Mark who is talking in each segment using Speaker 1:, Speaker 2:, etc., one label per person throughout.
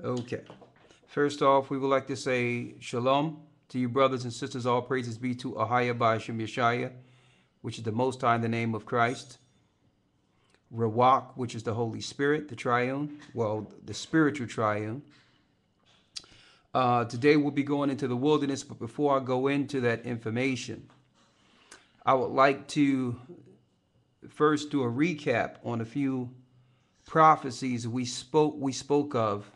Speaker 1: Okay. First off, we would like to say shalom to you, brothers and sisters. All praises be to Ahaya Ba'ashem Yeshaya, which is the Most High in the name of Christ. Rawak, which is the Holy Spirit, the triune, well, the spiritual triune. Today we'll be going into the wilderness, but before I go into that information, I would like to first do a recap on a few prophecies we spoke of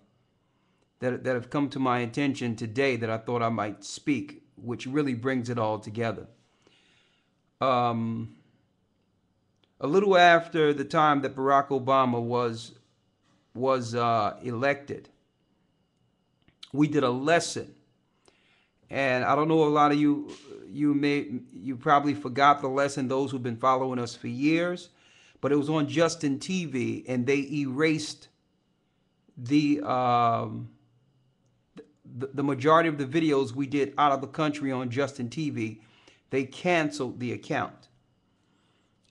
Speaker 1: that have come to my attention today that I thought I might speak, which really brings it all together. Um, a little after the time that Barack Obama was elected, we did a lesson, and I don't know, a lot of you probably forgot the lesson. Those who've been following us for years, but it was on Justin TV, and they erased the um, the majority of the videos we did out of the country on Justin TV. They canceled the account.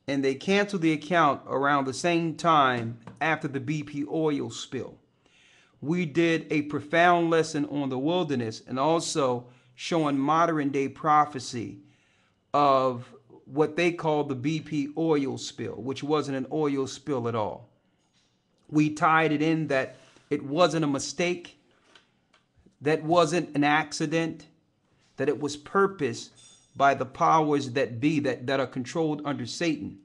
Speaker 1: And they canceled the account around the same time after the BP oil spill. We did a profound lesson on the wilderness and also showing modern day prophecy of what they call the BP oil spill, which wasn't an oil spill at all. We tied it in that it wasn't a mistake, that wasn't an accident, that it was purposed by the powers that be, that are controlled under Satan,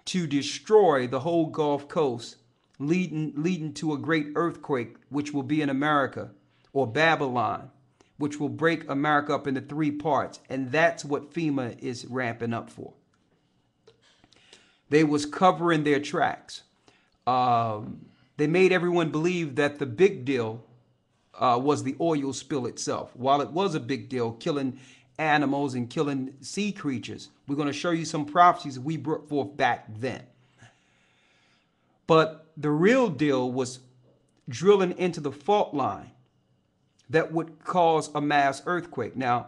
Speaker 1: to destroy the whole Gulf Coast, leading to a great earthquake, which will be in America, or Babylon, which will break America up into three parts. And that's what FEMA is ramping up for. They was covering their tracks. They made everyone believe that the big deal was the oil spill itself. While it was a big deal, killing animals and killing sea creatures, we're going to show you some prophecies we brought forth back then. But the real deal was drilling into the fault line that would cause a mass earthquake. Now,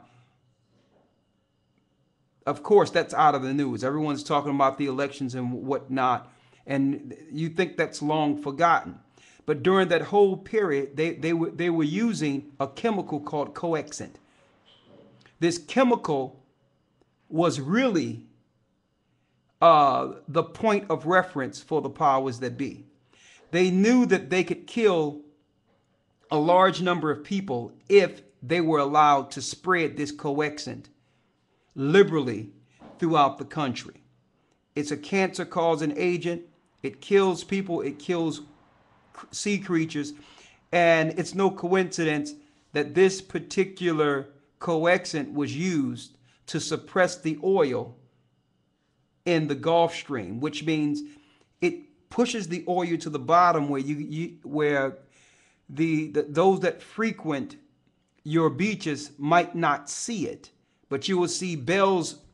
Speaker 1: of course, that's out of the news. Everyone's talking about the elections and whatnot, and you think that's long forgotten. But during that whole period, they were using a chemical called coexant. This chemical was really the point of reference for the powers that be. They knew that they could kill a large number of people if they were allowed to spread this coexant liberally throughout the country. It's a cancer causing agent. It kills people. It kills sea creatures. And it's no coincidence that this particular coexant was used to suppress the oil in the Gulf Stream, which means it pushes the oil to the bottom where where those that frequent your beaches might not see it, but you will see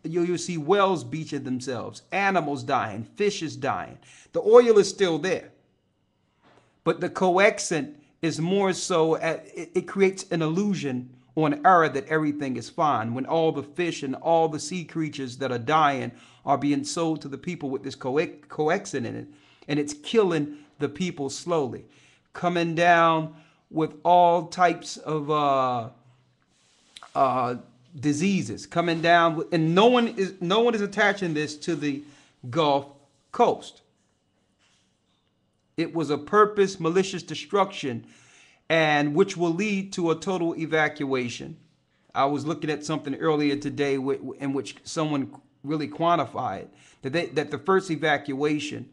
Speaker 1: you'll see whales beaching themselves, animals dying, fishes dying. The oil is still there, but the coexant is more so it creates an illusion or an error that everything is fine when all the fish and all the sea creatures that are dying are being sold to the people with this coexant in it, and it's killing the people slowly, coming down with all types of diseases, coming down with, and no one is attaching this to the Gulf Coast. It was a purpose, malicious destruction, and which will lead to a total evacuation. I was looking at something earlier today in which someone really quantified that the first evacuation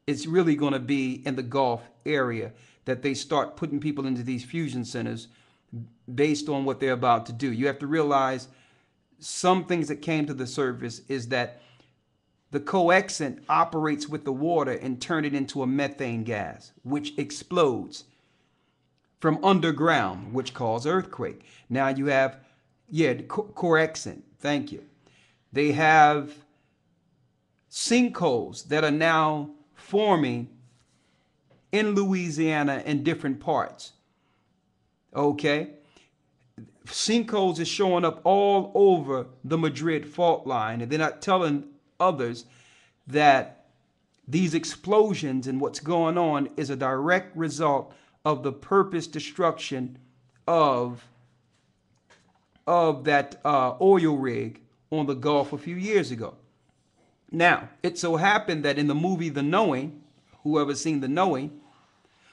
Speaker 1: is really going to be in the Gulf area, that they start putting people into these fusion centers based on what they're about to do. You have to realize some things that came to the surface is that the coexant operates with the water and turn it into a methane gas, which explodes from underground, which causes earthquake. Now you have, coexant. Thank you. They have sinkholes that are now forming in Louisiana and different parts. Okay? Sinkholes is showing up all over the Madrid fault line, and they're not telling others that these explosions and what's going on is a direct result of the purpose destruction of that oil rig on the Gulf a few years ago. Now, it so happened that in the movie The Knowing, whoever's seen The Knowing,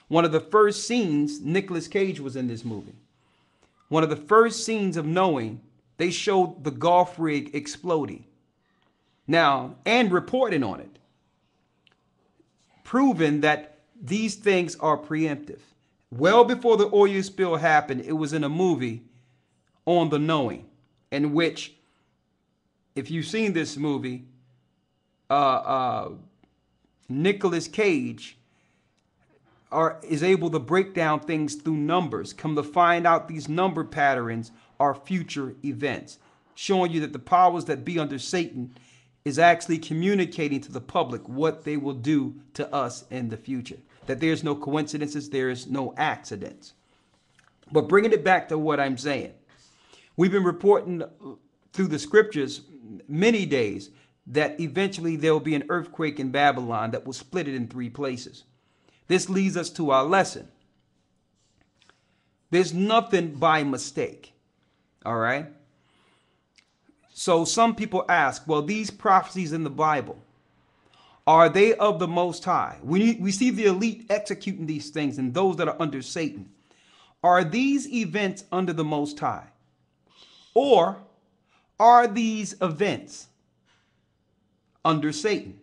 Speaker 1: one of the first scenes, Nicolas Cage was in this movie. One of the first scenes of Knowing, they showed the Gulf rig exploding. Now, and reporting on it, proving that these things are preemptive. Well before the oil spill happened, it was in a movie on The Knowing, in which, if you've seen this movie, Nicolas Cage is able to break down things through numbers. Come to find out, these number patterns are future events, showing you that the powers that be under Satan is actually communicating to the public what they will do to us in the future. That there's no coincidences, there's no accidents. But bringing it back to what I'm saying, we've been reporting through the scriptures many days that eventually there will be an earthquake in Babylon that will split it in 3 places. This leads us to our lesson. There's nothing by mistake. All right? So some people ask, well, these prophecies in the Bible, are they of the Most High? We see the elite executing these things and those that are under Satan. Are these events under the Most High? Or are these events under Satan?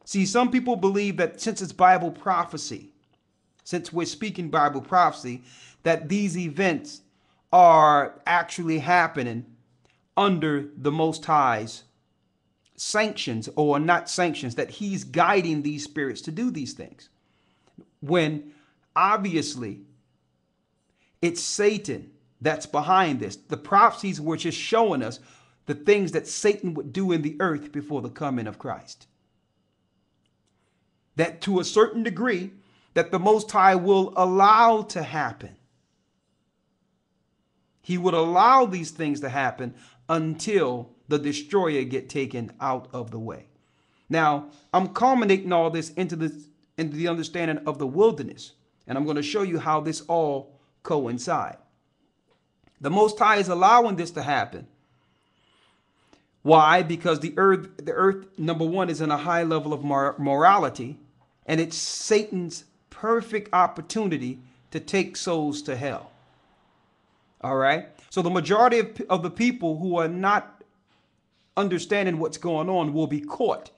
Speaker 1: See, some people believe that since it's Bible prophecy, since we're speaking Bible prophecy, that these events are actually happening under the Most High's sanctions, or not sanctions, that he's guiding these spirits to do these things. When obviously it's Satan that's behind this. The prophecies were just showing us the things that Satan would do in the earth before the coming of Christ. That to a certain degree, that the Most High will allow to happen. He would allow these things to happen until the destroyer get taken out of the way. Now, I'm culminating all this into the understanding of the wilderness, and I'm going to show you how this all coincide. The Most High is allowing this to happen. Why? Because the earth, number one, is in a high level of morality, and it's Satan's perfect opportunity to take souls to hell. All right? So the majority of the people who are not understanding what's going on will be caught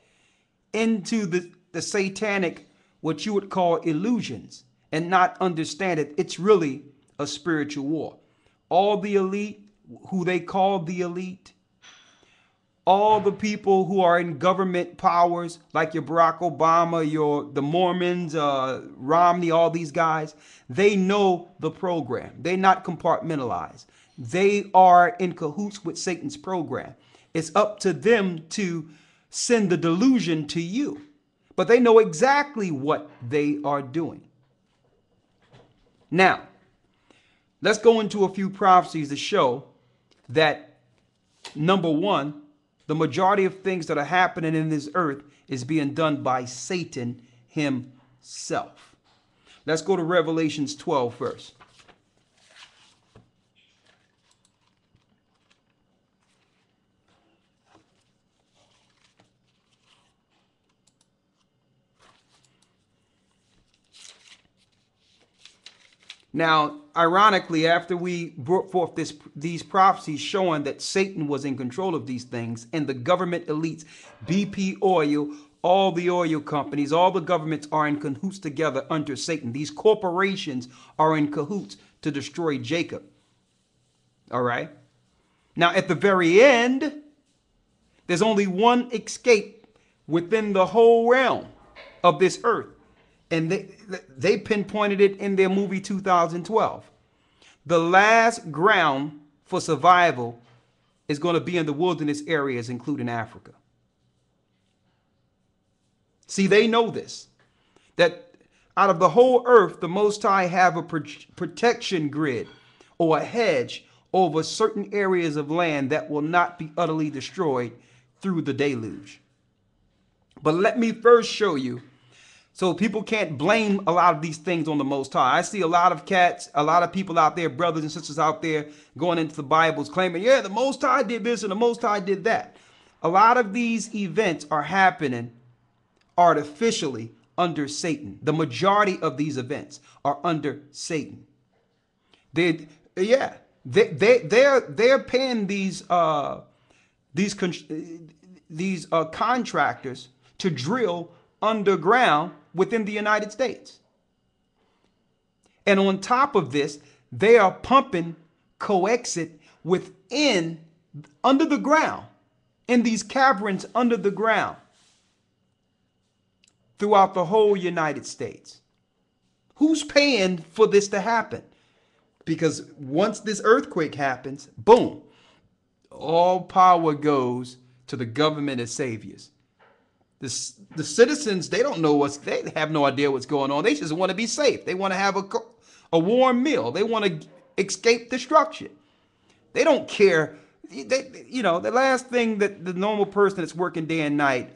Speaker 1: into the satanic, what you would call illusions, and not understand it. It's really a spiritual war. All the elite, who they call the elite, all the people who are in government powers, like your Barack Obama, the Mormons, Romney, all these guys, they know the program. They're not compartmentalized. They are in cahoots with Satan's program. It's up to them to send the delusion to you. But they know exactly what they are doing. Now, let's go into a few prophecies to show that, number one, the majority of things that are happening in this earth is being done by Satan himself. Let's go to Revelations 12 first. Now, ironically, after we brought forth these prophecies showing that Satan was in control of these things, and the government elites, BP Oil, all the oil companies, all the governments are in cahoots together under Satan. These corporations are in cahoots to destroy Jacob. All right. Now, at the very end, there's only one escape within the whole realm of this earth. And they pinpointed it in their movie 2012. The last ground for survival is going to be in the wilderness areas, including Africa. See, they know this, that out of the whole earth, the Most High have a protection grid or a hedge over certain areas of land that will not be utterly destroyed through the deluge. But let me first show you So people can't blame a lot of these things on the Most High. I see a lot of cats, a lot of people out there, brothers and sisters out there going into the Bibles claiming, yeah, the Most High did this and the Most High did that. A lot of these events are happening artificially under Satan. The majority of these events are under Satan. They're paying these contractors to drill underground within the United States. And on top of this, they are pumping coexit within, under the ground, in these caverns under the ground throughout the whole United States. Who's paying for this to happen? Because once this earthquake happens, boom, all power goes to the government as saviors. The citizens, they don't know they have no idea what's going on. They just want to be safe. They want to have a warm meal. They want to escape destruction. They don't care. The last thing that the normal person that's working day and night,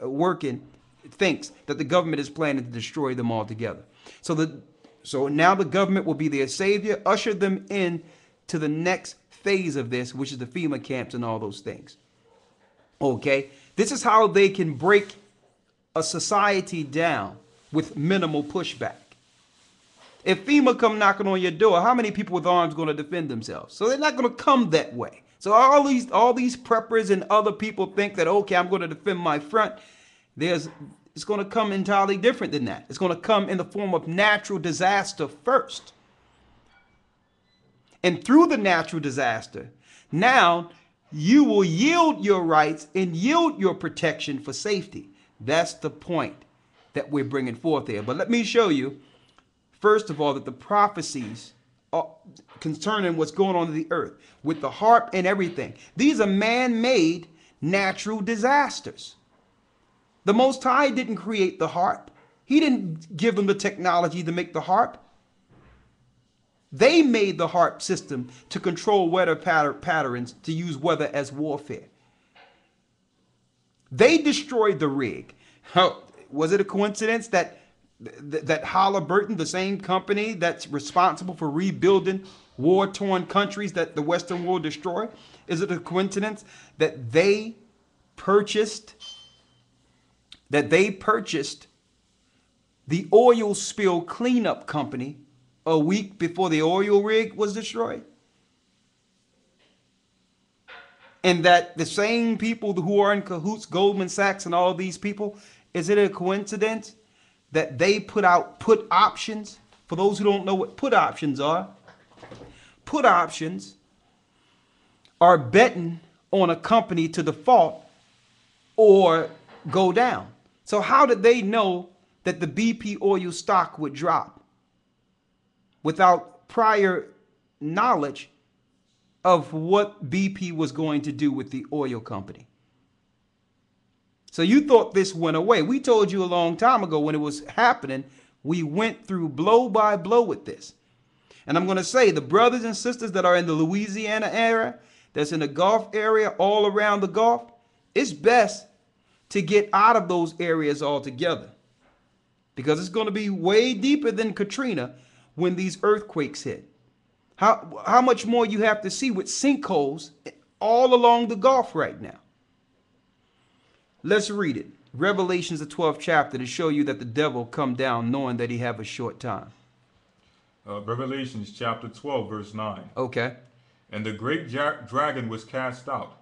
Speaker 1: thinks that the government is planning to destroy them altogether. So now the government will be their savior, usher them in to the next phase of this, which is the FEMA camps and all those things. Okay, this is how they can break a society down with minimal pushback. If FEMA come knocking on your door, how many people with arms going to defend themselves? So they're not going to come that way. So all these preppers and other people think that, okay, I'm going to defend my front. It's going to come entirely different than that. It's going to come in the form of natural disaster first. And through the natural disaster, now you will yield your rights and yield your protection for safety. That's the point that we're bringing forth here. But let me show you, first of all, that the prophecies concerning what's going on in the earth with the harp and everything, these are man-made natural disasters. The Most High didn't create the harp. He didn't give them the technology to make the harp. They made the harp system to control weather patterns, to use weather as warfare. They destroyed the rig. Was it a coincidence that Halliburton, the same company that's responsible for rebuilding war-torn countries that the Western world destroyed, is it a coincidence that they purchased the oil spill cleanup company a week before the oil rig was destroyed? And that the same people who are in cahoots, Goldman Sachs and all these people, is it a coincidence that they put out put options? For those who don't know what put options are, put options are betting on a company to default or go down. So how did they know that the BP oil stock would drop without prior knowledge of what BP was going to do with the oil company? So you thought this went away. We told you a long time ago when it was happening, we went through blow by blow with this. And I'm going to say the brothers and sisters that are in the Louisiana area, that's in the Gulf area, all around the Gulf, it's best to get out of those areas altogether, because it's going to be way deeper than Katrina when these earthquakes hit. How much more you have to see with sinkholes all along the Gulf right now. Let's read it. Revelations, the 12th chapter, to show you that the devil come down knowing that he have a short time.
Speaker 2: Revelations chapter 12, verse 9.
Speaker 1: Okay.
Speaker 2: And the great dragon was cast out,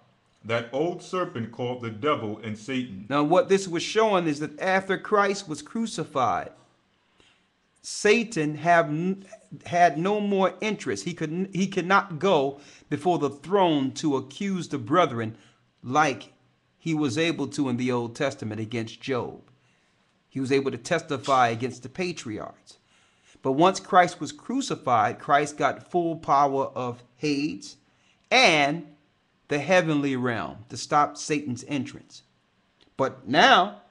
Speaker 2: that old serpent called the devil and Satan.
Speaker 1: Now what this was showing is that after Christ was crucified, Satan had no more interest. He could not go before the throne to accuse the brethren like he was able to in the Old Testament against Job. He was able to testify against the patriarchs. But once Christ was crucified, Christ got full power of Hades and the heavenly realm to stop Satan's entrance. But now,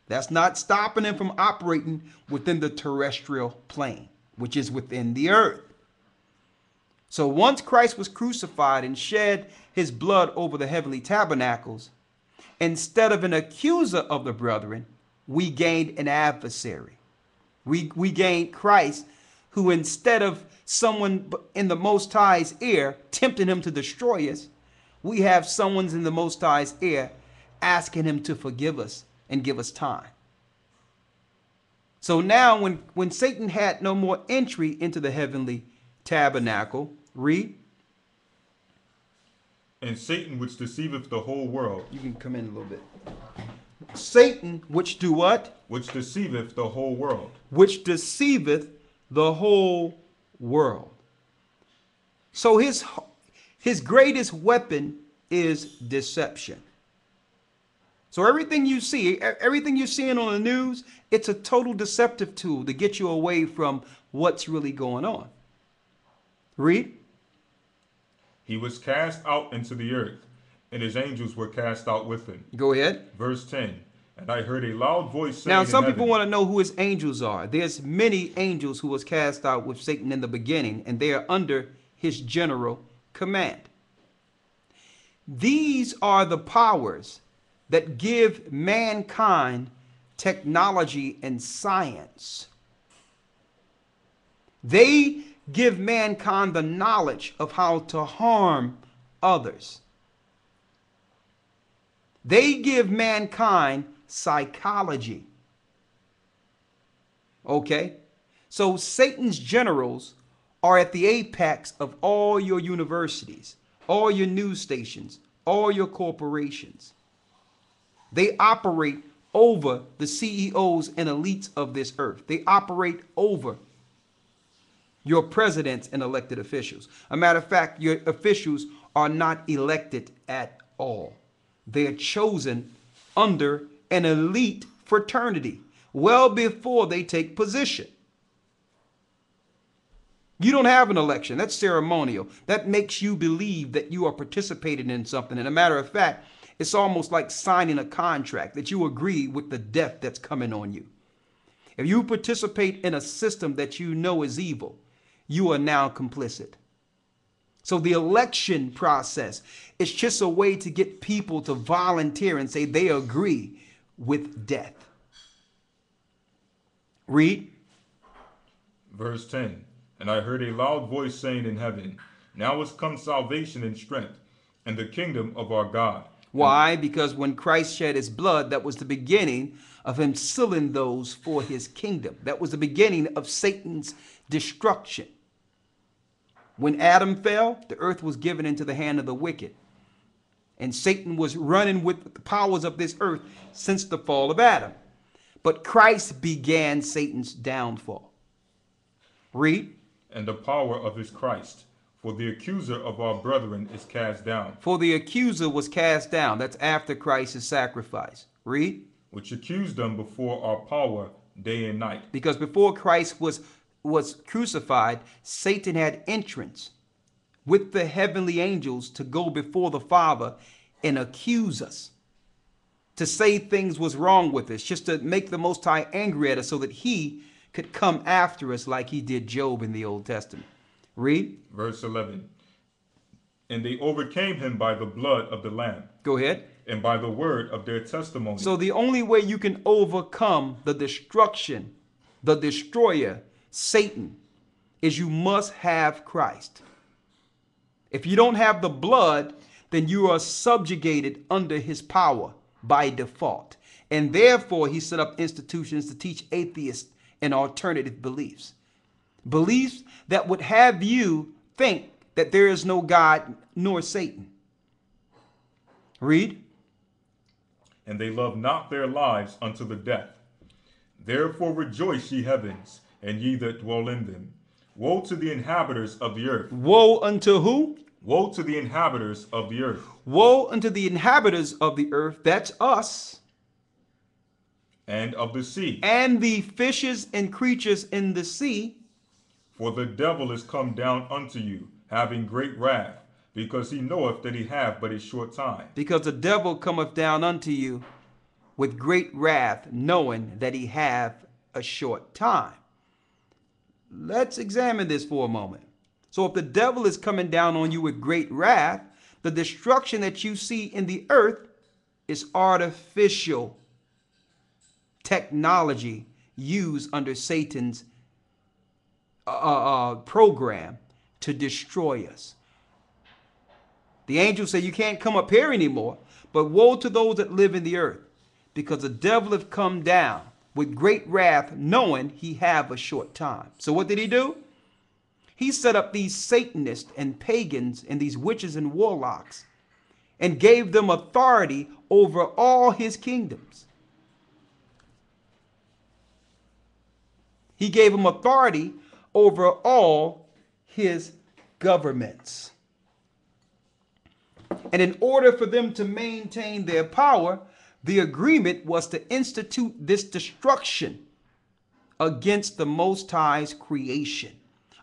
Speaker 1: that's not stopping him from operating within the terrestrial plane, which is within the earth. So once Christ was crucified and shed his blood over the heavenly tabernacles, instead of an accuser of the brethren, we gained an adversary. We gained Christ, who instead of someone in the Most High's ear tempting him to destroy us, we have someone's in the Most High's ear asking him to forgive us and give us time. So now when Satan had no more entry into the heavenly tabernacle, read.
Speaker 2: And Satan, which deceiveth the whole world.
Speaker 1: You can come in a little bit. Satan, which do what?
Speaker 2: Which deceiveth the whole world.
Speaker 1: Which deceiveth the whole world. So his greatest weapon is deception. So everything you're seeing on the news, it's a total deceptive tool to get you away from what's really going on. Read.
Speaker 2: He was cast out into the earth, and his angels were cast out with him.
Speaker 1: Go ahead.
Speaker 2: Verse 10. And I heard a loud voice saying
Speaker 1: Now, some
Speaker 2: in
Speaker 1: people
Speaker 2: heaven,
Speaker 1: want to know who his angels are. There's many angels who was cast out with Satan in the beginning, and they are under his general command. These are the powers that give mankind technology and science. They give mankind the knowledge of how to harm others. They give mankind psychology. Okay? So Satan's generals are at the apex of all your universities, all your news stations, all your corporations. They operate over the CEOs and elites of this earth. They operate over your presidents and elected officials. A matter of fact, your officials are not elected at all. They are chosen under an elite fraternity well before they take position. You don't have an election. That's ceremonial. That makes you believe that you are participating in something. And a matter of fact, it's almost like signing a contract that you agree with the death that's coming on you. If you participate in a system that you know is evil, you are now complicit. So the election process is just a way to get people to volunteer and say they agree with death. Read.
Speaker 2: Verse 10. And I heard a loud voice saying in heaven, Now is come salvation and strength, and the kingdom of our God.
Speaker 1: Why? Because when Christ shed his blood, that was the beginning of him sealing those for his kingdom. That was the beginning of Satan's destruction. When Adam fell, the earth was given into the hand of the wicked. And Satan was running with the powers of this earth since the fall of Adam. But Christ began Satan's downfall. Read.
Speaker 2: And the power of his Christ. For the accuser of our brethren is cast down.
Speaker 1: For the accuser was cast down. That's after Christ's sacrifice. Read.
Speaker 2: Which accused them before our power day and night.
Speaker 1: Because before Christ was crucified, Satan had entrance with the heavenly angels to go before the Father and accuse us, to say things was wrong with us, just to make the Most High angry at us so that he could come after us like he did Job in the Old Testament. Read.
Speaker 2: Verse 11. And they overcame him by the blood of the Lamb.
Speaker 1: Go ahead.
Speaker 2: And by the word of their testimony.
Speaker 1: So the only way you can overcome the destruction, the destroyer, Satan, is you must have Christ. If you don't have the blood, then you are subjugated under his power by default. And therefore, he set up institutions to teach atheists and alternative beliefs. Beliefs that would have you think that there is no God nor Satan. Read.
Speaker 2: And they love not their lives unto the death. Therefore rejoice, ye heavens, and ye that dwell in them. Woe to the inhabitants of the earth.
Speaker 1: Woe unto who?
Speaker 2: Woe to the inhabitants of the earth.
Speaker 1: Woe unto the inhabitants of the earth, that's us,
Speaker 2: And of the sea.
Speaker 1: and the fishes and creatures in the sea.
Speaker 2: For the devil is come down unto you, having great wrath, because he knoweth that he hath but a short time.
Speaker 1: Because the devil cometh down unto you with great wrath, knowing that he hath a short time. Let's examine this for a moment. So if the devil is coming down on you with great wrath, the destruction that you see in the earth is artificial technology used under Satan's program to destroy us. The angel said, you can't come up here anymore, but woe to those that live in the earth, because the devil have come down with great wrath, knowing he have a short time. So what did he do? He set up these Satanists and pagans and these witches and warlocks and gave them authority over all his kingdoms. He gave them authority over all his governments. And in order for them to maintain their power, the agreement was to institute this destruction against the Most High's creation,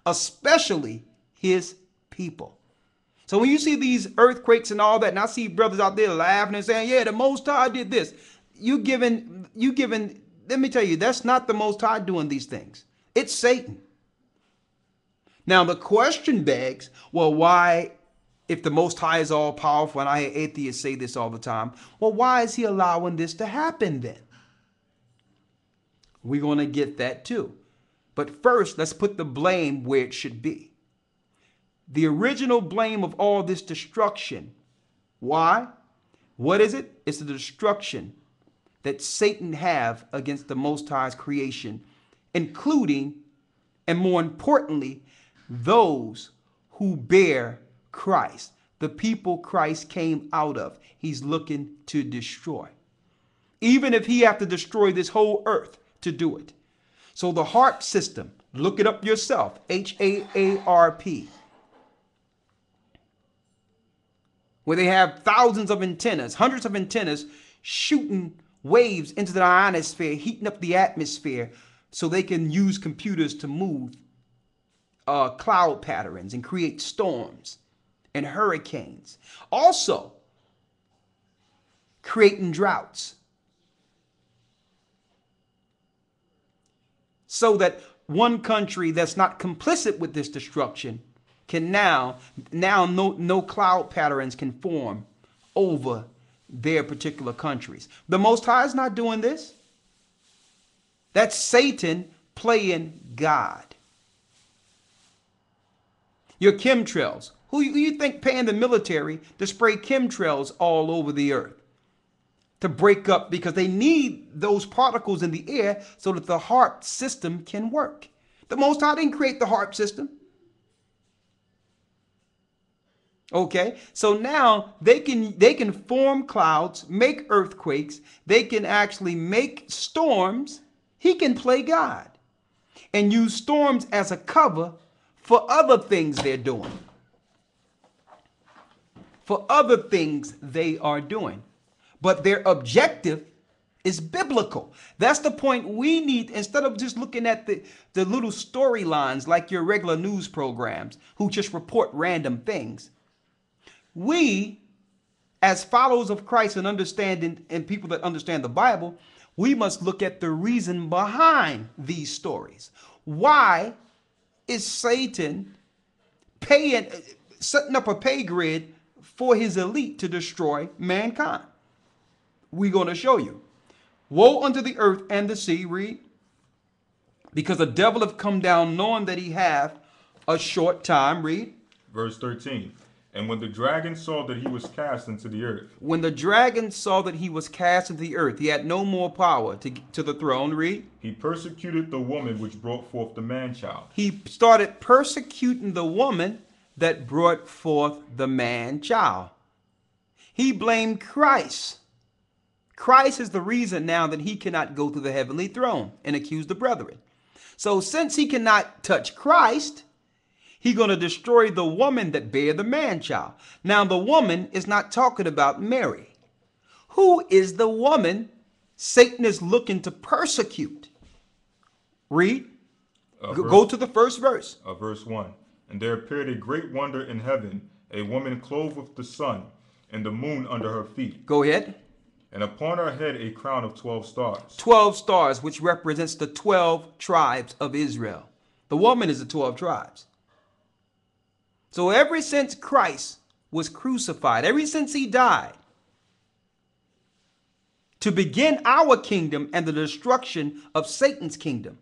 Speaker 1: especially his people. So when you see these earthquakes and all that, and I see brothers out there laughing and saying, yeah, the Most High did this. You giving, let me tell you, that's not the Most High doing these things. It's Satan. Now the question begs, well, why, if the Most High is all powerful, and I hear atheists say this all the time, well, why is he allowing this to happen then? We're going to get that too. But first, let's put the blame where it should be. The original blame of all this destruction. Why? What is it? It's the destruction that Satan have against the Most High's creation, including, and more importantly, those who bear Christ, the people Christ came out of. He's looking to destroy. Even if he have to destroy this whole earth to do it. So the HAARP system, look it up yourself, HAARP, where they have thousands of antennas, hundreds of antennas shooting waves into the ionosphere, heating up the atmosphere so they can use computers to move cloud patterns and create storms and hurricanes. Also, creating droughts. So that one country that's not complicit with this destruction can now no cloud patterns can form over their particular countries. The Most High is not doing this. That's Satan playing God. Your chemtrails. Who you think paying the military to spray chemtrails all over the earth? To break up, because they need those particles in the air so that the HAARP system can work. The Most High didn't create the HAARP system. Okay, so now they can form clouds, make earthquakes, they can actually make storms. He can play God and use storms as a cover for other things they're doing. For other things they are doing. But their objective is biblical. That's the point we need, instead of just looking at the little storylines like your regular news programs who just report random things. We, as followers of Christ and understanding, and people that understand the Bible, we must look at the reason behind these stories. Why is Satan setting up a pay grid for his elite to destroy mankind? We're going to show you. Woe unto the earth and the sea, read, because the devil have come down knowing that he have a short time, read.
Speaker 2: Verse 13. And when the dragon saw that he was cast into the earth.
Speaker 1: When the dragon saw that he was cast into the earth, he had no more power to the throne, read.
Speaker 2: He persecuted the woman which brought forth the man-child.
Speaker 1: He started persecuting the woman that brought forth the man-child. He blamed Christ. Christ is the reason now that he cannot go to the heavenly throne and accuse the brethren. So since he cannot touch Christ, he's going to destroy the woman that bare the man-child. Now the woman is not talking about Mary. Who is the woman Satan is looking to persecute? Read. Go to the first verse.
Speaker 2: Verse 1. And there appeared a great wonder in heaven, a woman clothed with the sun, and the moon under her feet.
Speaker 1: Go ahead.
Speaker 2: And upon her head a crown of 12 stars.
Speaker 1: 12 stars, which represents the 12 tribes of Israel. The woman is the 12 tribes. So ever since Christ was crucified, ever since he died, to begin our kingdom and the destruction of Satan's kingdom.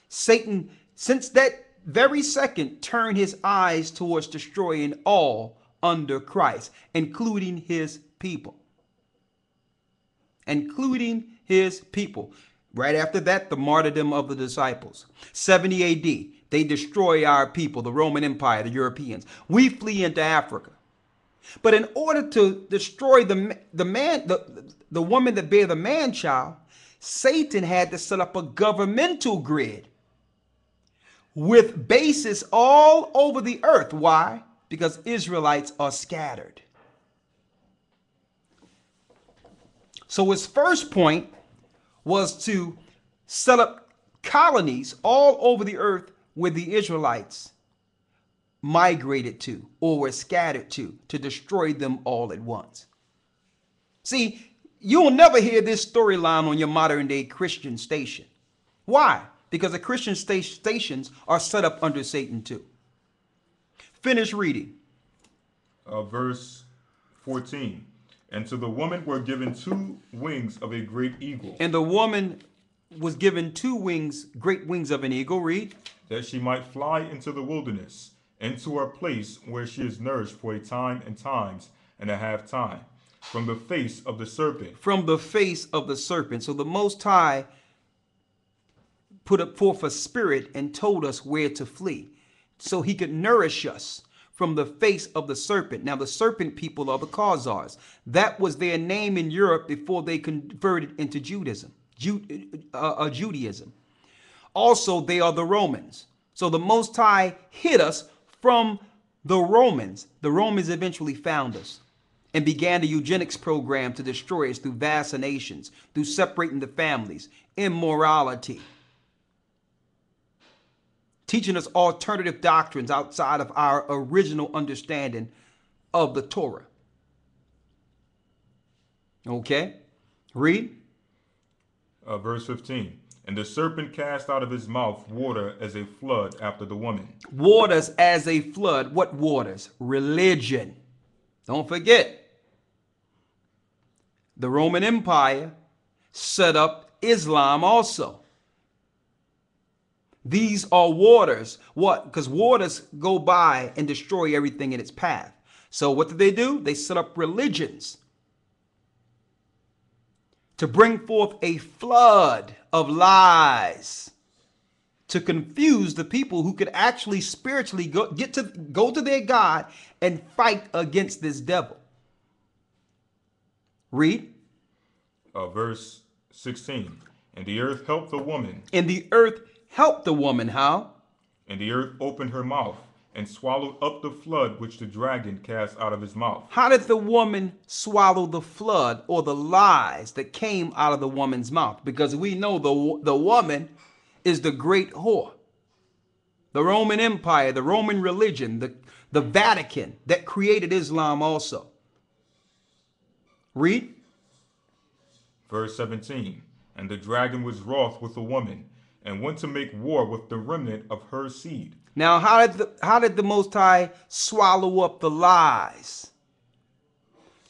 Speaker 1: Satan, since that very second, turned his eyes towards destroying all under Christ, including his people. Including his people. Right after that, the martyrdom of the disciples. 70 AD, they destroy our people, the Roman Empire, the Europeans. We flee into Africa. But in order to destroy the woman that bare the man child, Satan had to set up a governmental grid with bases all over the earth. Why? Because Israelites are scattered. So his first point was to set up colonies all over the earth where the Israelites migrated to or were scattered to destroy them all at once. See, you'll never hear this storyline on your modern day Christian station. Why? Because the Christian stations are set up under Satan too. Finish reading.
Speaker 2: Verse 14. And to the woman were given 2 wings of a great eagle.
Speaker 1: And the woman was given 2 wings, great wings of an eagle. Read.
Speaker 2: That she might fly into the wilderness, into her place where she is nourished for a time and times and a half time, from the face of the serpent.
Speaker 1: From the face of the serpent. So the Most High put up forth a spirit and told us where to flee, so he could nourish us from the face of the serpent. Now, the serpent people are the Khazars. That was their name in Europe before they converted into Judaism. Also, they are the Romans. So the Most High hid us from the Romans. The Romans eventually found us and began a eugenics program to destroy us through vaccinations, through separating the families, immorality, teaching us alternative doctrines outside of our original understanding of the Torah. Okay, read.
Speaker 2: Verse 15. And the serpent cast out of his mouth water as a flood after the woman.
Speaker 1: Waters as a flood. What waters? Religion. Don't forget. The Roman Empire set up Islam also. These are waters. What? Because waters go by and destroy everything in its path. So what did they do? They set up religions to bring forth a flood of lies to confuse the people who could actually spiritually go to their God and fight against this devil. Read.
Speaker 2: Verse 16. And the earth helped the woman.
Speaker 1: And the earth helped the woman. How?
Speaker 2: And the earth opened her mouth and swallowed up the flood which the dragon cast out of his mouth.
Speaker 1: How did the woman swallow the flood or the lies that came out of the woman's mouth? Because we know the woman is the great whore. The Roman Empire, the Roman religion, the Vatican that created Islam also. Read.
Speaker 2: Verse 17. And the dragon was wroth with the woman and went to make war with the remnant of her seed.
Speaker 1: Now, how did the Most High swallow up the lies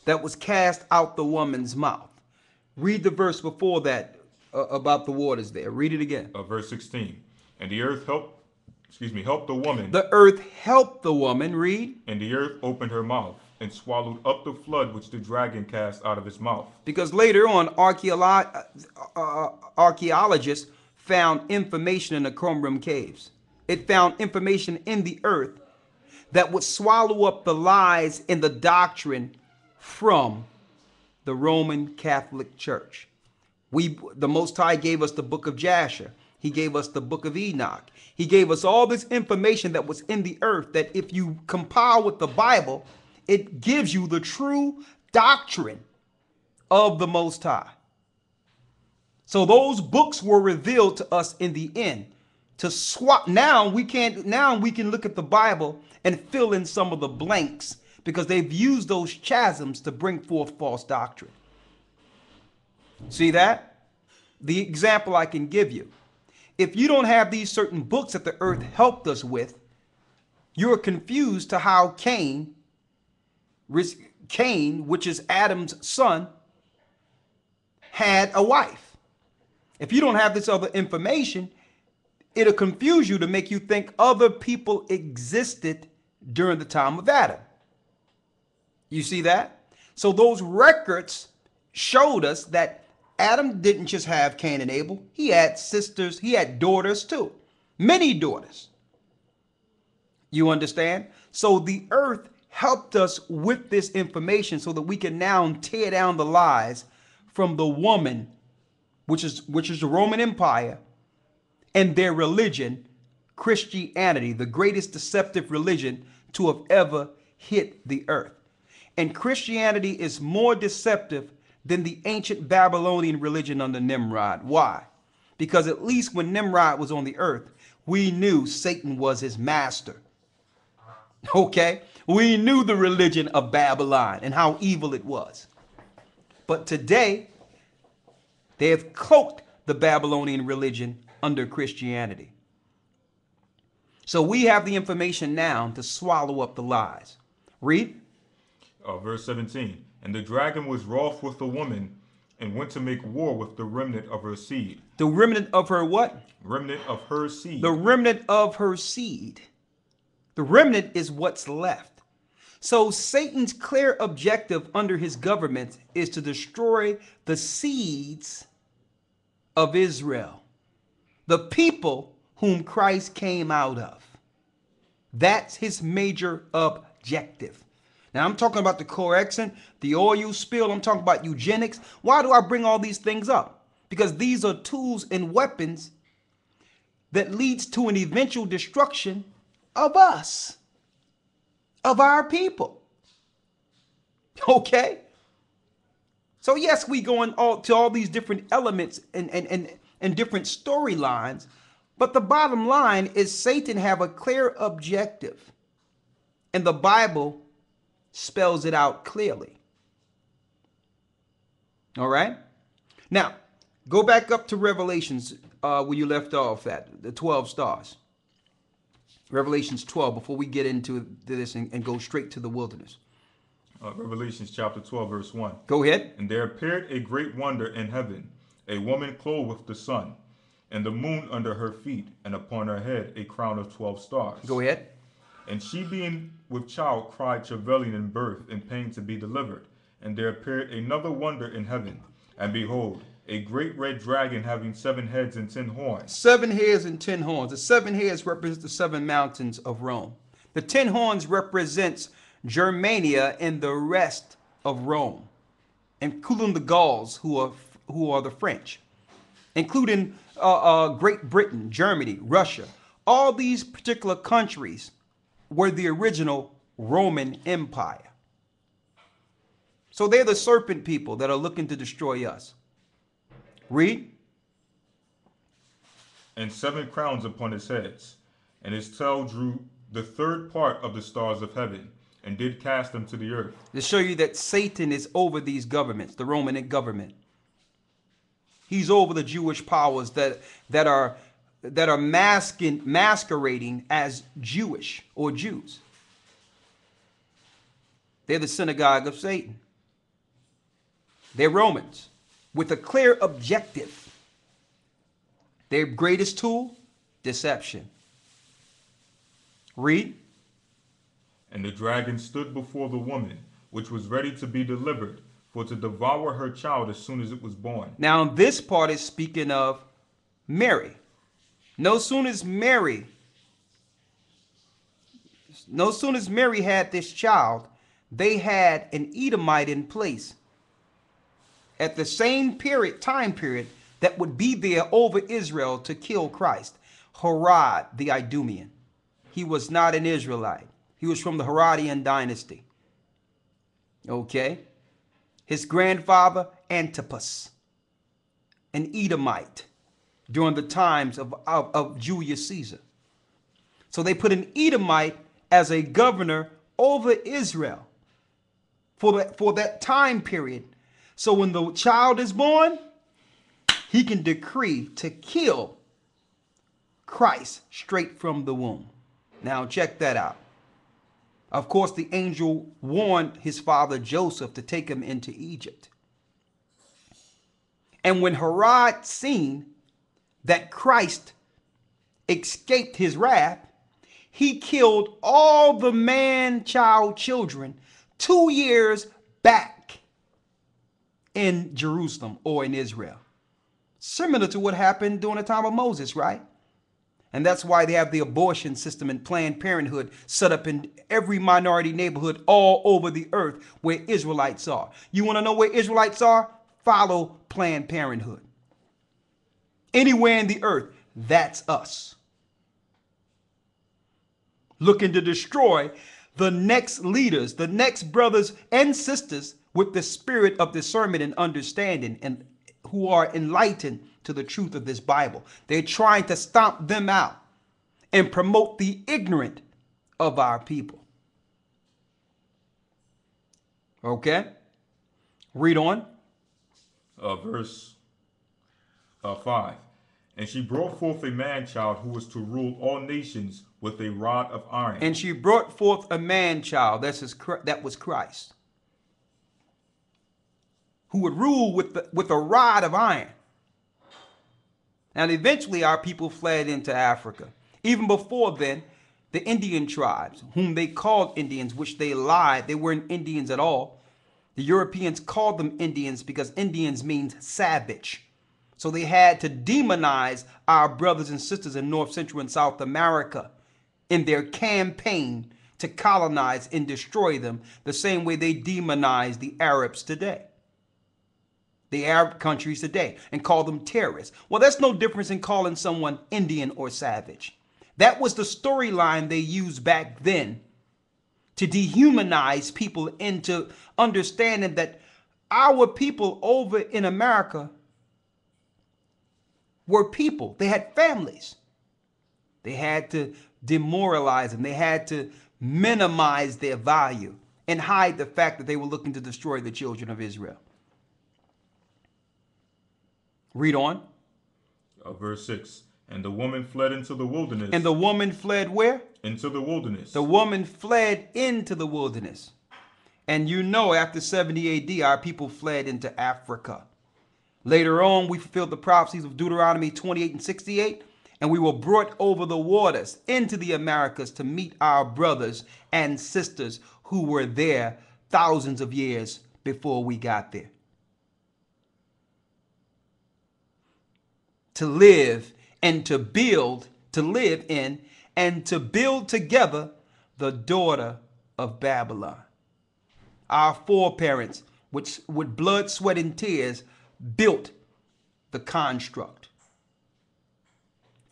Speaker 1: that was cast out the woman's mouth? Read the verse before that about the waters there. Read it again.
Speaker 2: Verse 16. And the earth helped the woman.
Speaker 1: The earth helped the woman. Read.
Speaker 2: And the earth opened her mouth and swallowed up the flood which the dragon cast out of his mouth.
Speaker 1: Because later on, archaeologists found information in the Qumran caves. It found information in the earth that would swallow up the lies in the doctrine from the Roman Catholic Church. The Most High gave us the book of Jasher. He gave us the book of Enoch. He gave us all this information that was in the earth that if you compile with the Bible, it gives you the true doctrine of the Most High. So those books were revealed to us in the end. To swap now we can look at the Bible and fill in some of the blanks because they've used those chasms to bring forth false doctrine. See that? The example I can give you. If you don't have these certain books that the earth helped us with, you're confused to how Cain, which is Adam's son, had a wife. If you don't have this other information, it'll confuse you to make you think other people existed during the time of Adam. You see that? So those records showed us that Adam didn't just have Cain and Abel. He had sisters, he had daughters too. Many daughters. You understand? So the earth helped us with this information so that we can now tear down the lies from the woman, which is the Roman Empire, and their religion, Christianity, the greatest deceptive religion to have ever hit the earth. And Christianity is more deceptive than the ancient Babylonian religion under Nimrod. Why? Because at least when Nimrod was on the earth, we knew Satan was his master. Okay? We knew the religion of Babylon and how evil it was. But today, they have cloaked the Babylonian religion under Christianity. So we have the information now to swallow up the lies. Read.
Speaker 2: Verse 17. And the dragon was wroth with the woman and went to make war with the remnant of her seed.
Speaker 1: The remnant of her what?
Speaker 2: Remnant of her seed.
Speaker 1: The remnant of her seed. The remnant is what's left. So Satan's clear objective under his government is to destroy the seeds of Israel, the people whom Christ came out of. That's his major objective. Now, I'm talking about the Corexant, the oil spill. I'm talking about eugenics. Why do I bring all these things up? Because these are tools and weapons that leads to an eventual destruction of us, of our people. Okay? So yes, we go to all these different elements and different storylines, but the bottom line is Satan have a clear objective, and the Bible spells it out clearly. All right? Now, go back up to Revelations where you left off at, the 12 stars. Revelations 12, before we get into this and go straight to the wilderness.
Speaker 2: Revelations chapter 12, verse 1.
Speaker 1: Go ahead.
Speaker 2: And there appeared a great wonder in heaven, a woman clothed with the sun, and the moon under her feet, and upon her head a crown of 12 stars.
Speaker 1: Go ahead.
Speaker 2: And she being with child cried, travailing in birth, and pain to be delivered. And there appeared another wonder in heaven, and behold, a great red dragon having 7 heads and 10 horns.
Speaker 1: 7 heads and 10 horns. The 7 heads represent the 7 mountains of Rome. The 10 horns represents Germania and the rest of Rome, including the Gauls, who are the French, including Great Britain, Germany, Russia. All these particular countries were the original Roman Empire. So they're the serpent people that are looking to destroy us. Read.
Speaker 2: And 7 crowns upon his heads, and his tail drew the 3rd part of the stars of heaven, and did cast them to the earth.
Speaker 1: To show you that Satan is over these governments, the Roman government. He's over the Jewish powers that are masquerading as Jewish or Jews. They're the synagogue of Satan. They're Romans with a clear objective. Their greatest tool, deception. Read.
Speaker 2: And the dragon stood before the woman, which was ready to be delivered, for to devour her child as soon as it was born.
Speaker 1: Now this part is speaking of Mary. No sooner as Mary had this child, they had an Edomite in place at the same time period that would be there over Israel to kill Christ. Herod the Idumean. He was not an Israelite. He was from the Herodian dynasty. Okay? His grandfather, Antipas, an Edomite during the times of Julius Caesar. So they put an Edomite as a governor over Israel for that time period. So when the child is born, he can decree to kill Christ straight from the womb. Now check that out. Of course, the angel warned his father Joseph to take him into Egypt. And when Herod seen that Christ escaped his wrath, he killed all the man-child children 2 years back in Jerusalem or in Israel. Similar to what happened during the time of Moses, right? And that's why they have the abortion system and Planned Parenthood set up in every minority neighborhood all over the earth where Israelites are. You want to know where Israelites are? Follow Planned Parenthood. Anywhere in the earth, that's us. Looking to destroy the next leaders, the next brothers and sisters with the spirit of discernment and understanding, and who are enlightened to the truth of this Bible. They're trying to stomp them out and promote the ignorant of our people. Okay? Read on.
Speaker 2: Verse 5. And she brought forth a man-child who was to rule all nations with a rod of iron.
Speaker 1: And she brought forth a man-child, that was Christ, who would rule with a rod of iron. And eventually our people fled into Africa. Even before then, the Indian tribes, whom they called Indians, which they lied, they weren't Indians at all. The Europeans called them Indians because Indians means savage. So they had to demonize our brothers and sisters in North, Central, and South America in their campaign to colonize and destroy them the same way they demonize the Arabs today. The Arab countries today, and call them terrorists. Well, that's no difference in calling someone Indian or savage. That was the storyline they used back then to dehumanize people into understanding that our people over in America were people. They had families. They had to demoralize them. They had to minimize their value and hide the fact that they were looking to destroy the children of Israel. Read on.
Speaker 2: Verse 6. And the woman fled into the wilderness.
Speaker 1: And the woman fled where?
Speaker 2: Into the wilderness.
Speaker 1: The woman fled into the wilderness. And you know, after 70 AD, our people fled into Africa. Later on, we fulfilled the prophecies of Deuteronomy 28 and 68, and we were brought over the waters into the Americas to meet our brothers and sisters who were there thousands of years before we got there. To live and to build, to live in and to build together the daughter of Babylon. Our foreparents, which with blood, sweat, and tears, built the construct.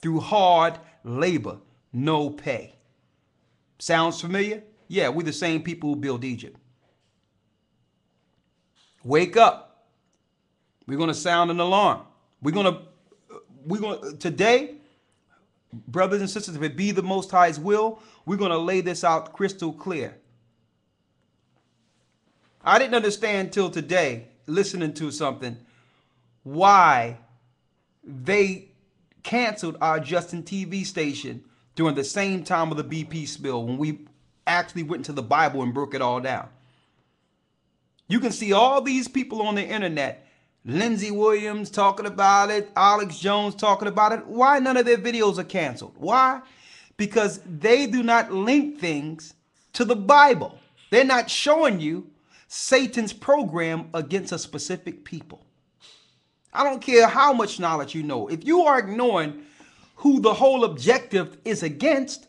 Speaker 1: Through hard labor, no pay. Sounds familiar? Yeah, we're the same people who built Egypt. Wake up. We're going to sound an alarm. We're going to, today, brothers and sisters, if it be the Most High's will, we're going to lay this out crystal clear. I didn't understand till today, listening to something, why they canceled our Justin TV station during the same time of the BP spill, when we actually went into the Bible and broke it all down. You can see all these people on the internet, Lindsey Williams talking about it, Alex Jones talking about it. Why none of their videos are canceled? Why? Because they do not link things to the Bible. They're not showing you Satan's program against a specific people. I don't care how much knowledge you know. If you are ignoring who the whole objective is against,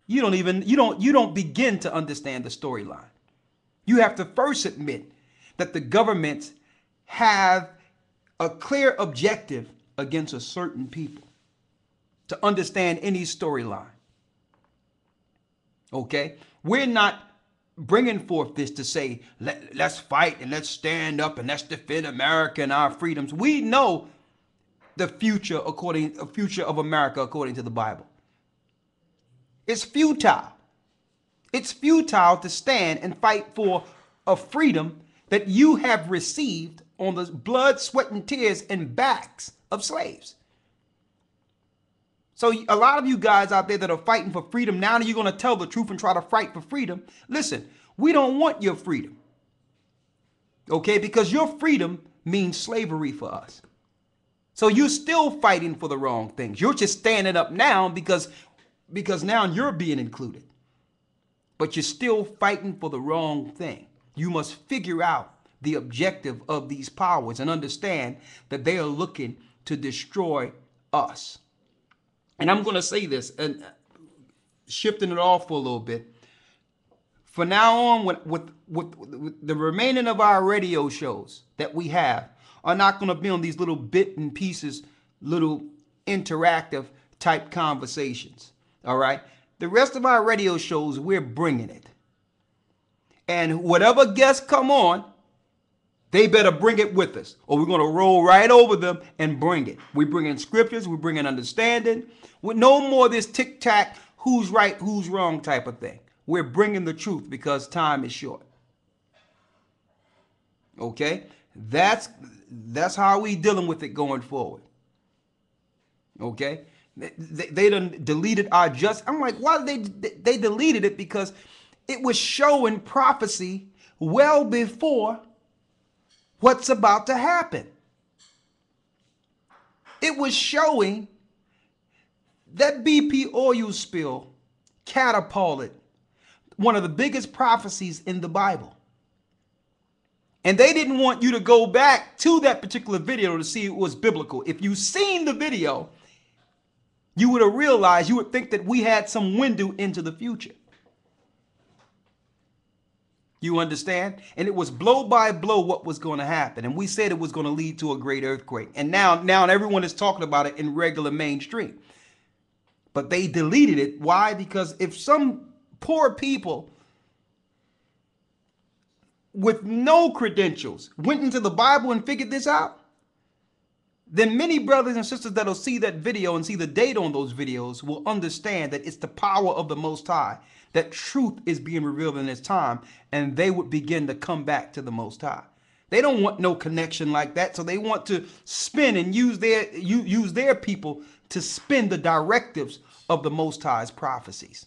Speaker 1: you don't begin to understand the storyline. You have to first admit that the governments have a clear objective against a certain people to understand any storyline. Okay? We're not bringing forth this to say, let's fight and let's stand up and let's defend America and our freedoms. We know the future of America according to the Bible. It's futile. It's futile to stand and fight for a freedom that you have received on the blood, sweat, and tears and backs of slaves. So a lot of you guys out there that are fighting for freedom, now that you're going to tell the truth and try to fight for freedom, listen, we don't want your freedom. Okay? Because your freedom means slavery for us. So you're still fighting for the wrong things. You're just standing up now because now you're being included. But you're still fighting for the wrong thing. You must figure out the objective of these powers and understand that they are looking to destroy us. And I'm going to say this, and shifting it off for a little bit. For now on, with the remaining of our radio shows that we have are not going to be on these little bit and pieces, little interactive type conversations. All right. The rest of our radio shows, we're bringing it. And whatever guests come on, they better bring it with us, or we're going to roll right over them and bring it. We bring in scriptures. We bring in understanding. With no more of this tic-tac, who's right, who's wrong type of thing. We're bringing the truth because time is short. Okay? That's how we dealing with it going forward. Okay? They done deleted our just. I'm like, why did they deleted it? Because it was showing prophecy well before what's about to happen. It was showing that BP oil spill catapulted one of the biggest prophecies in the Bible. And they didn't want you to go back to that particular video to see it was biblical. If you seen the video, you would have realized, you would think that we had some window into the future. You understand? And it was blow by blow what was going to happen. And we said it was going to lead to a great earthquake. And now everyone is talking about it in regular mainstream. But they deleted it. Why? Because if some poor people with no credentials went into the Bible and figured this out, then many brothers and sisters that'll see that video and see the date on those videos will understand that it's the power of the Most High, that truth is being revealed in this time, and they would begin to come back to the Most High. They don't want no connection like that, so they want to spin and use their people to spin the directives of the Most High's prophecies.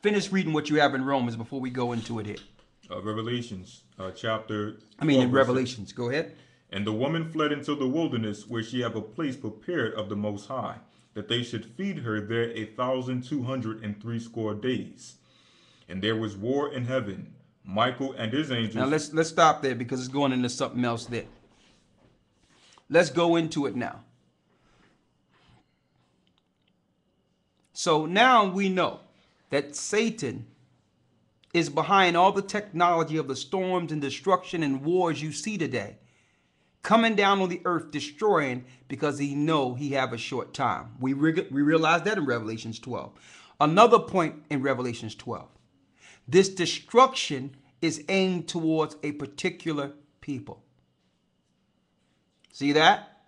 Speaker 1: Finish reading what you have in Romans before we go into it here.
Speaker 2: Revelations, chapter 12,
Speaker 1: in Revelations. Go ahead.
Speaker 2: And the woman fled into the wilderness, where she have a place prepared of the Most High, that they should feed her there 1,260 days. And there was war in heaven. Michael and his angels.
Speaker 1: Now let's stop there because it's going into something else there. Let's go into it now. So now we know that Satan is behind all the technology of the storms and destruction and wars you see today, coming down on the earth, destroying, because he know he have a short time. We realize that in Revelations 12. Another point in Revelations 12. This destruction is aimed towards a particular people. See that?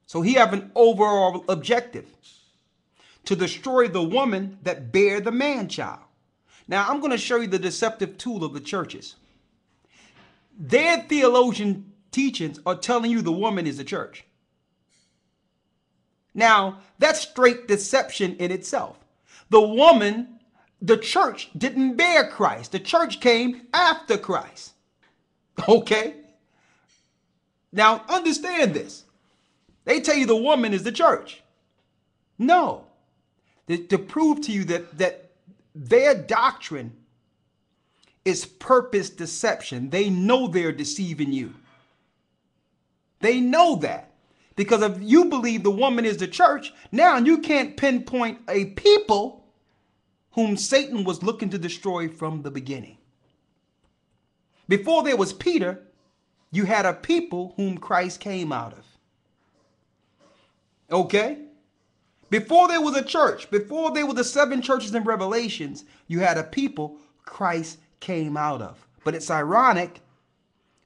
Speaker 1: So he have an overall objective: to destroy the woman that bare the man-child. Now, I'm going to show you the deceptive tool of the churches. Their theologian teachings are telling you the woman is the church. Now, that's straight deception in itself. The woman, the church, didn't bear Christ. The church came after Christ. Okay? Now, understand this. They tell you the woman is the church. No. To prove to you that their doctrine is purpose deception. They know they're deceiving you. They know that. Because if you believe the woman is the church, now you can't pinpoint a people whom Satan was looking to destroy from the beginning. Before there was Peter, you had a people whom Christ came out of. Okay? Before there was a church, before there were the 7 churches in Revelations, you had a people Christ came out of. But it's ironic,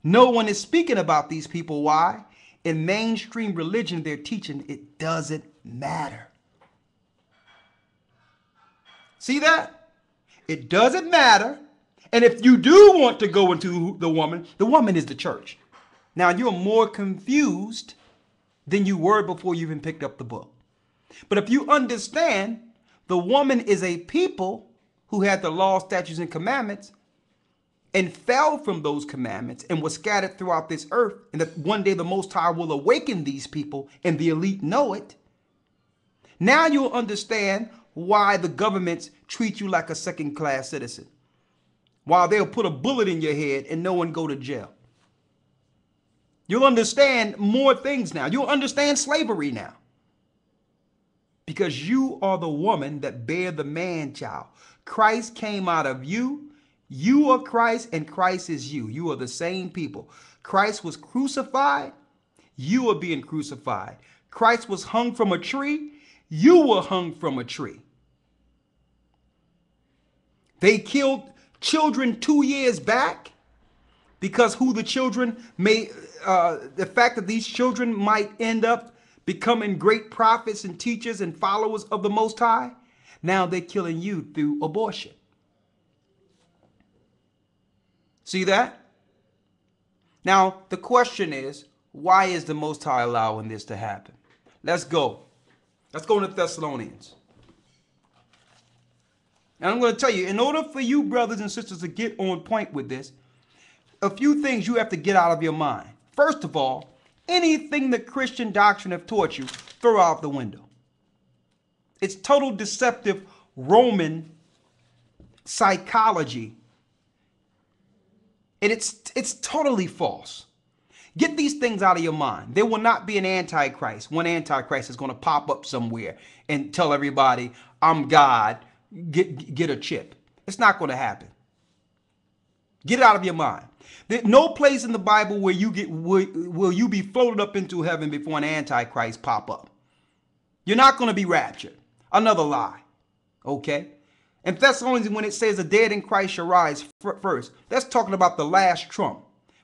Speaker 1: no one is speaking about these people. Why? In mainstream religion, they're teaching it doesn't matter. See that? It doesn't matter. And if you do want to go into the woman is the church. Now you're more confused than you were before you even picked up the book. But if you understand the woman is a people who had the law, statutes, and commandments, and fell from those commandments and was scattered throughout this earth, and that one day the Most High will awaken these people and the elite know it, now you'll understand why the governments treat you like a second-class citizen, while they'll put a bullet in your head and no one go to jail. You'll understand more things now. You'll understand slavery now. Because you are the woman that bare the man child. Christ came out of you. You are Christ and Christ is you. You are the same people. Christ was crucified. You are being crucified. Christ was hung from a tree. You were hung from a tree. They killed children 2 years back because who the children may, the fact that these children might end up becoming great prophets and teachers and followers of the Most High. Now they're killing you through abortion. See that? Now, the question is, why is the Most High allowing this to happen? Let's go. Let's go into Thessalonians. And I'm going to tell you, in order for you brothers and sisters to get on point with this, a few things you have to get out of your mind. First of all, anything the Christian doctrine have taught you, throw out the window. It's total deceptive Roman psychology. And it's totally false. Get these things out of your mind. There will not be an antichrist. One antichrist is going to pop up somewhere and tell everybody, I'm God, get a chip. It's not going to happen. Get it out of your mind. There's no place in the Bible where will you be floated up into heaven before an antichrist pop up. You're not going to be raptured. Another lie. Okay? In Thessalonians, when it says the dead in Christ shall rise first, that's talking about the last trump.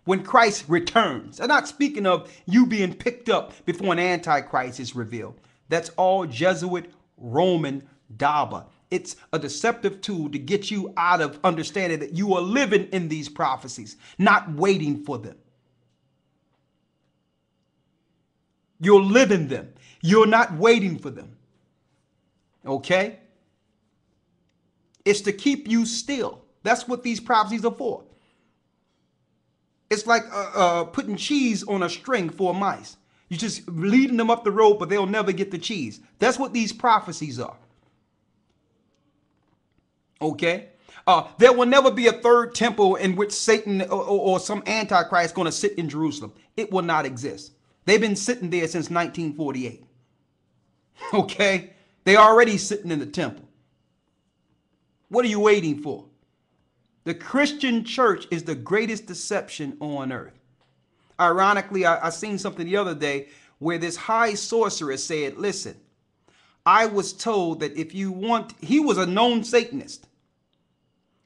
Speaker 1: When Christ returns. I'm not speaking of you being picked up before an antichrist is revealed. That's all Jesuit Roman Daba. It's a deceptive tool to get you out of understanding that you are living in these prophecies, not waiting for them. You're living them. You're not waiting for them. Okay? It's to keep you still. That's what these prophecies are for. It's like putting cheese on a string for mice. You're just leading them up the road, but they'll never get the cheese. That's what these prophecies are. Okay? There will never be a third temple in which Satan or some antichrist is going to sit in Jerusalem. It will not exist. They've been sitting there since 1948. Okay? They're already sitting in the temple. What are you waiting for? The Christian church is the greatest deception on earth. Ironically, I seen something the other day where this high sorceress said, listen, I was told that if you want, he was a known Satanist.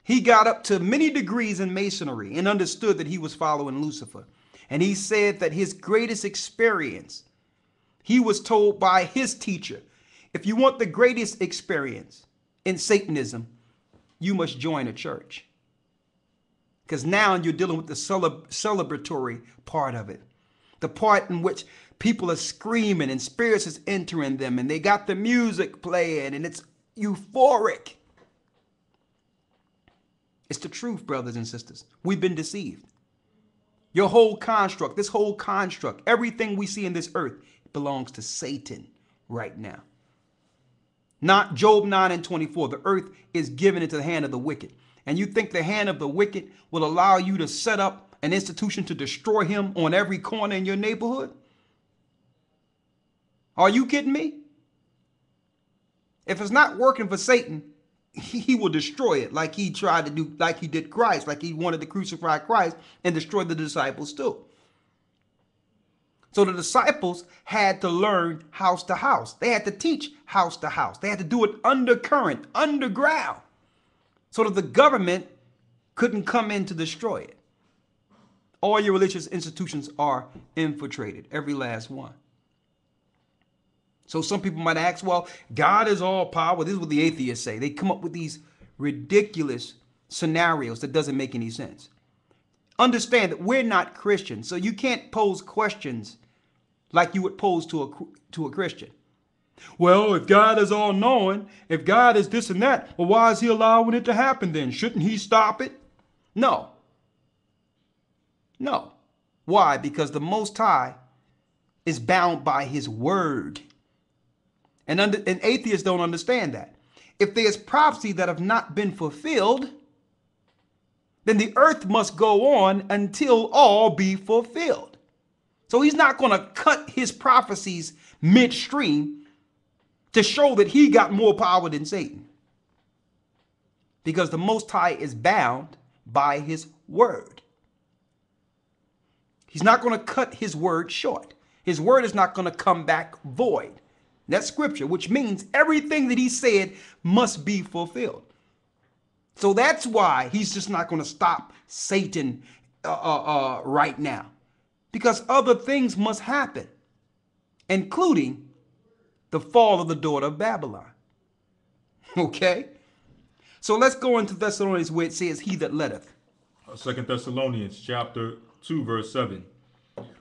Speaker 1: He got up to many degrees in masonry and understood that he was following Lucifer. And he said that his greatest experience, he was told by his teacher, if you want the greatest experience in Satanism, you must join a church. Because now you're dealing with the celebratory part of it. The part in which people are screaming and spirits is entering them and they got the music playing and it's euphoric. It's the truth, brothers and sisters. We've been deceived. Your whole construct, this whole construct, everything we see in this earth belongs to Satan right now. Not Job 9:24. The earth is given into the hand of the wicked. And you think the hand of the wicked will allow you to set up an institution to destroy him on every corner in your neighborhood? Are you kidding me? If it's not working for Satan, he will destroy it like he tried to do, like he did Christ, like he wanted to crucify Christ and destroy the disciples too. So the disciples had to learn house to house. They had to teach house to house. They had to do it undercurrent, underground, so that the government couldn't come in to destroy it. All your religious institutions are infiltrated, every last one. So some people might ask, well, God is all power. This is what the atheists say. They come up with these ridiculous scenarios that doesn't make any sense. Understand that we're not Christians, so you can't pose questions like you would pose to a Christian. Well, if God is all knowing, if God is this and that, well, why is he allowing it to happen then? Shouldn't he stop it? No, No. Why? Because the Most High is bound by his word. And atheists don't understand that. If there's prophecy that have not been fulfilled, then the earth must go on until all be fulfilled. So he's not going to cut his prophecies midstream to show that he got more power than Satan. Because the Most High is bound by his word. He's not going to cut his word short. His word is not going to come back void. That's scripture, which means everything that he said must be fulfilled. So that's why he's just not going to stop Satan right now. Because other things must happen, including the fall of the daughter of Babylon. Okay? So let's go into Thessalonians where it says, he that letteth.
Speaker 2: 2 Thessalonians chapter 2, verse 7.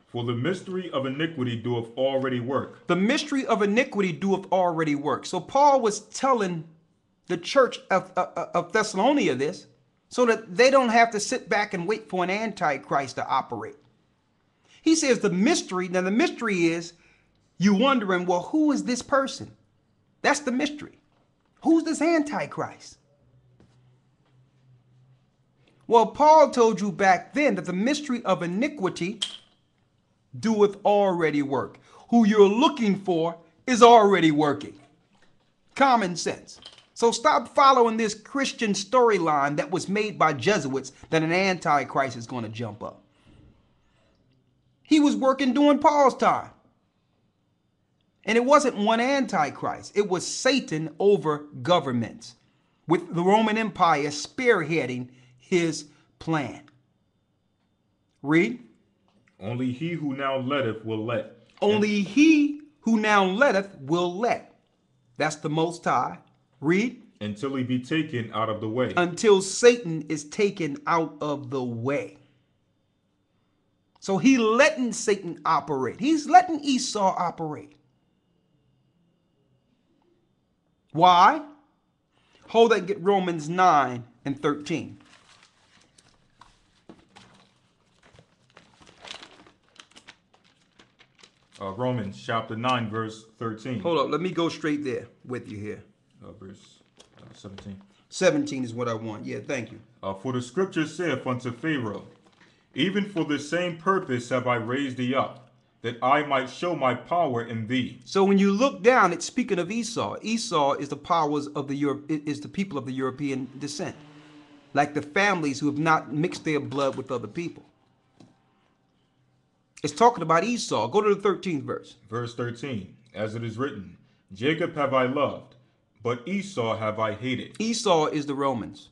Speaker 2: For the mystery of iniquity doeth already work.
Speaker 1: The mystery of iniquity doeth already work. So Paul was telling the church of Thessalonica this so that they don't have to sit back and wait for an antichrist to operate. He says the mystery, now the mystery is you wondering, well, who is this person? That's the mystery. Who's this antichrist? Well, Paul told you back then that the mystery of iniquity doeth already work. Who you're looking for is already working. Common sense. So stop following this Christian storyline that was made by Jesuits that an antichrist is going to jump up. He was working during Paul's time. And it wasn't one antichrist. It was Satan over governments, with the Roman Empire spearheading his plan. Read.
Speaker 2: Only he who now letteth will let.
Speaker 1: Only he who now letteth will let. That's the Most High. Read.
Speaker 2: Until he be taken out of the way.
Speaker 1: Until Satan is taken out of the way. So he letting Satan operate. He's letting Esau operate. Why? Hold that, get Romans 9 and 13.
Speaker 2: Romans chapter 9, verse 13.
Speaker 1: Hold up, let me go straight there with you here.
Speaker 2: Verse 17.
Speaker 1: 17 is what I want. Yeah, thank you.
Speaker 2: For the scripture saith unto Pharaoh, even for the same purpose have I raised thee up, that I might show my power in thee.
Speaker 1: So when you look down, it's speaking of Esau. Esau is the powers of the people of the European descent, like the families who have not mixed their blood with other people. It's talking about Esau. Go to the 13th verse.
Speaker 2: Verse 13, as it is written, Jacob have I loved, but Esau have I hated.
Speaker 1: Esau is the Romans.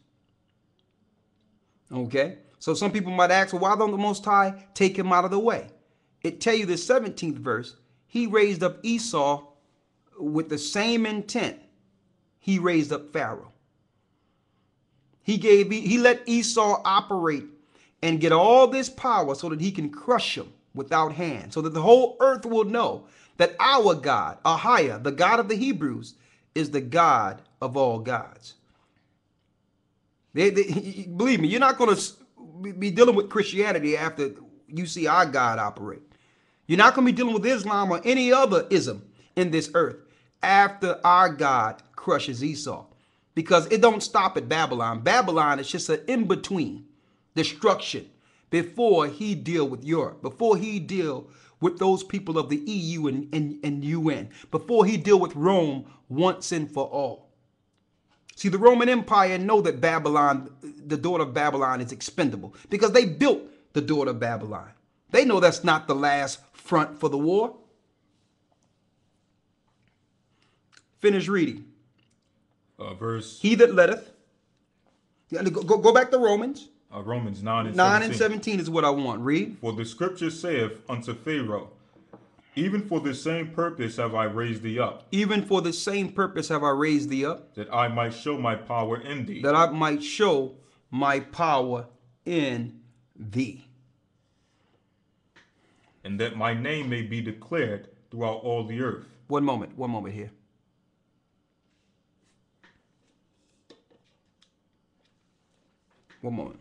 Speaker 1: Okay? So some people might ask, well, why don't the Most High take him out of the way? It tell you the 17th verse, he raised up Esau with the same intent he raised up Pharaoh. He let Esau operate and get all this power so that he can crush him without hand, so that the whole earth will know that our God, Ahia, the God of the Hebrews, is the God of all gods. Believe me, you're not going to be dealing with Christianity after you see our God operate. You're not going to be dealing with Islam or any other ism in this earth after our God crushes Esau, because it don't stop at Babylon. Babylon is just an in-between destruction before he deal with Europe, before he deal with those people of the EU and UN, before he deal with Rome once and for all. See, the Roman Empire know that Babylon, the daughter of Babylon, is expendable because they built the daughter of Babylon. They know that's not the last front for the war. Finish reading.
Speaker 2: Verse.
Speaker 1: He that letteth. Go back to Romans.
Speaker 2: Romans 9 and
Speaker 1: 9
Speaker 2: 17.
Speaker 1: and 17 is what I want. Read.
Speaker 2: For the scripture saith unto Pharaoh, even for the same purpose have I raised thee up.
Speaker 1: Even for the same purpose have I raised thee up.
Speaker 2: That I might show my power in thee.
Speaker 1: That I might show my power in thee.
Speaker 2: And that my name may be declared throughout all the earth.
Speaker 1: One moment here. One moment.